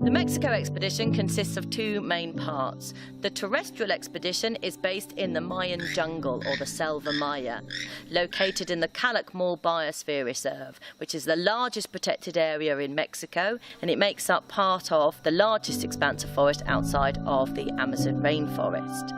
The Mexico expedition consists of two main parts. The terrestrial expedition is based in the Mayan jungle, or the Selva Maya, located in the Calakmul Biosphere Reserve, which is the largest protected area in Mexico, and it makes up part of the largest expanse of forest outside of the Amazon rainforest.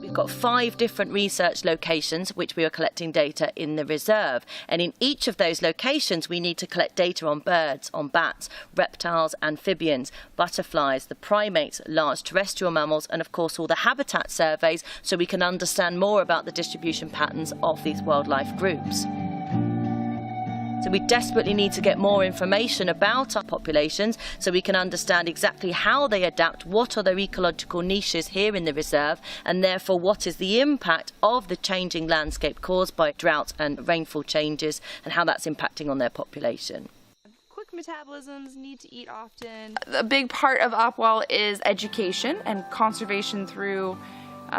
We've got 5 different research locations which we are collecting data in the reserve, and in each of those locations we need to collect data on birds, on bats, reptiles, amphibians, butterflies, the primates, large terrestrial mammals, and of course all the habitat surveys, so we can understand more about the distribution patterns of these wildlife groups. So we desperately need to get more information about our populations so we can understand exactly how they adapt, what are their ecological niches here in the reserve, and therefore what is the impact of the changing landscape caused by drought and rainfall changes, and how that's impacting on their population. Quick metabolisms, need to eat often. A big part of Opwall is education and conservation through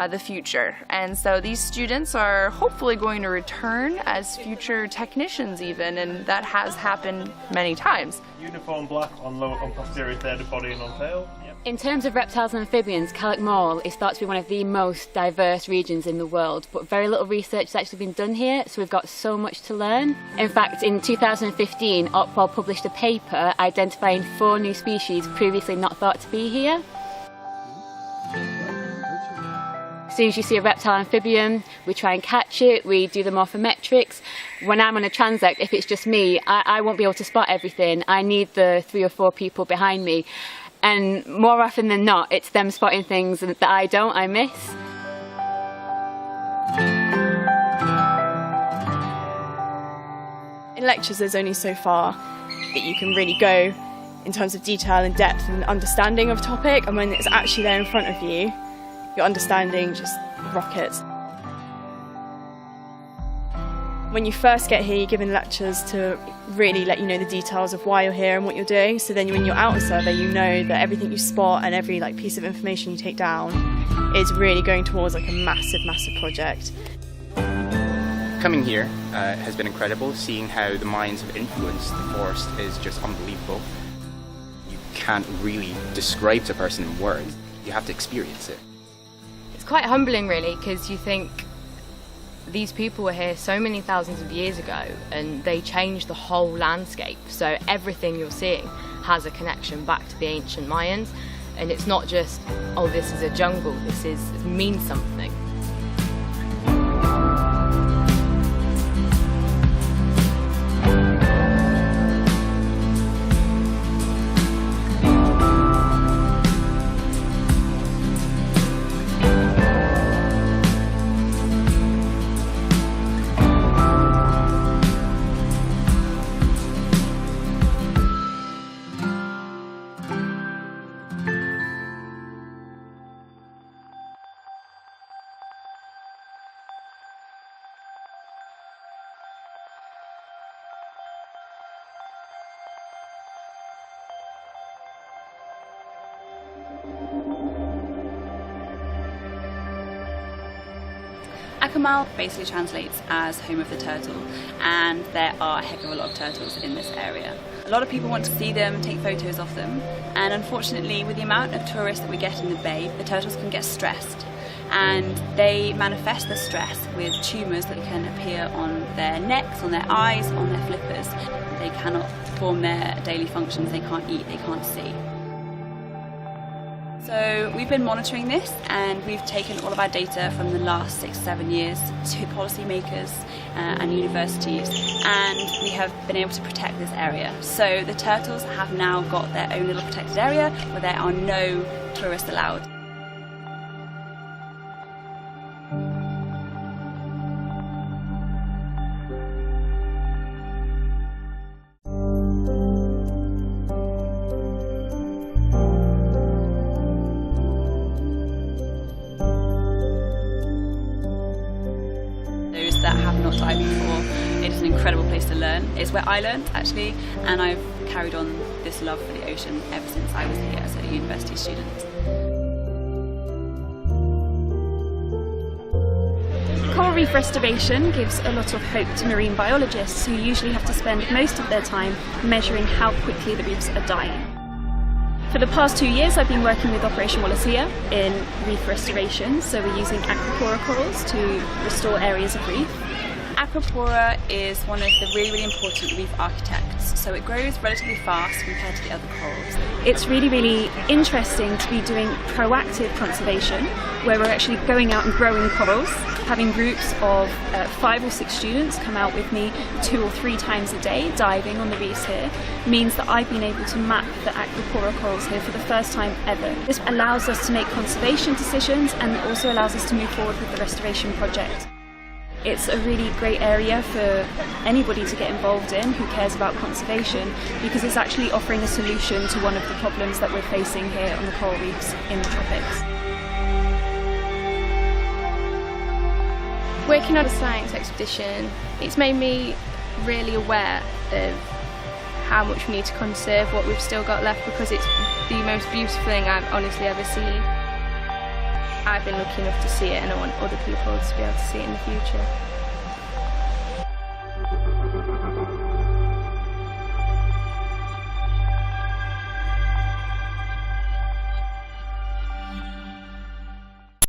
the future, and so these students are hopefully going to return as future technicians even, and that has happened many times. Uniform black on posterior third of body and on tail. Yep. In terms of reptiles and amphibians, Calakmul is thought to be one of the most diverse regions in the world, but very little research has actually been done here, so we've got so much to learn. In fact, in 2015, Opwall published a paper identifying 4 new species previously not thought to be here. As soon as you see a reptile amphibian, we try and catch it, we do the morphometrics. When I'm on a transect, if it's just me, I won't be able to spot everything. I need the 3 or 4 people behind me. And more often than not, it's them spotting things that I miss. In lectures there's only so far that you can really go in terms of detail and depth and understanding of a topic, and when it's actually there in front of you, your understanding just rockets. When you first get here, you're given lectures to really let you know the details of why you're here and what you're doing, so then when you're out on survey you know that everything you spot and every piece of information you take down is really going towards a massive project. Coming here has been incredible. Seeing how the Mayans have influenced the forest is just unbelievable. You can't really describe to a person in words, you have to experience it. It's quite humbling really, because you think these people were here so many thousands of years ago and they changed the whole landscape, so everything you're seeing has a connection back to the ancient Mayans, and it's not just, oh, this is a jungle, it means something. Akamal basically translates as home of the turtle, and there are a heck of a lot of turtles in this area. A lot of people want to see them, take photos of them, and unfortunately with the amount of tourists that we get in the bay, the turtles can get stressed, and they manifest the stress with tumours that can appear on their necks, on their eyes, on their flippers. They cannot perform their daily functions, they can't eat, they can't see. So we've been monitoring this, and we've taken all of our data from the last 6-7 years to policymakers and universities, and we have been able to protect this area. So the turtles have now got their own little protected area where there are no tourists allowed. That have not died before. It is an incredible place to learn. It's where I learned actually, and I've carried on this love for the ocean ever since I was here as a university student. Coral reef restoration gives a lot of hope to marine biologists who usually have to spend most of their time measuring how quickly the reefs are dying. For the past 2 years I've been working with Operation Wallacea in reef restoration, so we're using aquapora corals to restore areas of reef. Aquapora is one of the really important reef architects, so it grows relatively fast compared to the other corals. It's really interesting to be doing proactive conservation, where we're actually going out and growing corals. Having groups of 5 or 6 students come out with me 2 or 3 times a day diving on the reefs here means that I've been able to map the aquapora corals here for the first time ever. This allows us to make conservation decisions and also allows us to move forward with the restoration project. It's a really great area for anybody to get involved in who cares about conservation, because it's actually offering a solution to one of the problems that we're facing here on the coral reefs in the tropics. Working on a science expedition, it's made me really aware of how much we need to conserve what we've still got left, because it's the most beautiful thing I've honestly ever seen. I've been lucky enough to see it, and I want other people to be able to see it in the future.